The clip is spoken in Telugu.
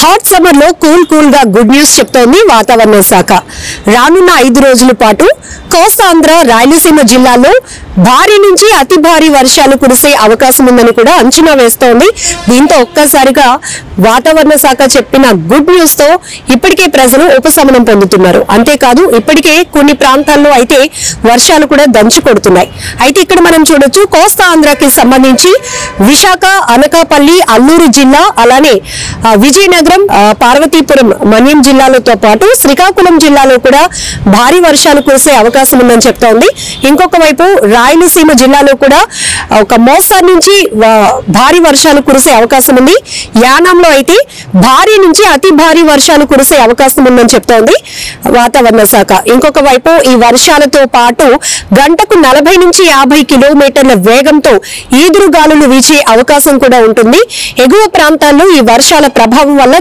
హాట్ సమ్మర్ లో కూల్ గా గుడ్ న్యూస్ చెప్తోంది వాతావరణ శాఖ. రానున్న 5 రోజుల పాటు కోస్తాంధ్ర, రాయలసీమ జిల్లాల్లో భారీ నుంచి అతి భారీ వర్షాలు కురిసే అవకాశం ఉందని కూడా అంచనా వేస్తోంది. దీంతో ఒక్కసారిగా వాతావరణ శాఖ చెప్పిన గుడ్ న్యూస్ తో ఇప్పటికే ప్రజలు ఉపశమనం పొందుతున్నారు. అంతేకాదు ఇప్పటికే కొన్ని ప్రాంతాల్లో అయితే వర్షాలు కూడా దంచి కొడుతున్నాయి. అయితే ఇక్కడ మనం చూడొచ్చు, కోస్తాంధ్రకి సంబంధించి విశాఖ, అనకాపల్లి, అల్లూరు జిల్లా, అలానే విజయనగరం, పార్వతీపురం, మన్యం జిల్లాలతో పాటు శ్రీకాకుళం జిల్లాలో కూడా భారీ వర్షాలు కురిసే అవకాశం ఉందని చెప్తోంది. ఇంకొక వైపు రాయలసీమ జిల్లాలో కూడా ఒక మోస్తరు నుంచి భారీ వర్షాలు కురిసే అవకాశం ఉంది. యానంలో అయితే భారీ నుంచి అతి భారీ వర్షాలు కురిసే అవకాశం ఉందని చెప్తోంది వాతావరణ శాఖ. ఇంకొక వైపు ఈ వర్షాలతో పాటు గంటకు 40 నుంచి 50 కిలోమీటర్ల వేగంతో ఈదురుగాలులు వీచే అవకాశం కూడా ఉంటుంది. ఎగువ ప్రాంతాల్లో ఈ వర్షాల ప్రభావం వల్ల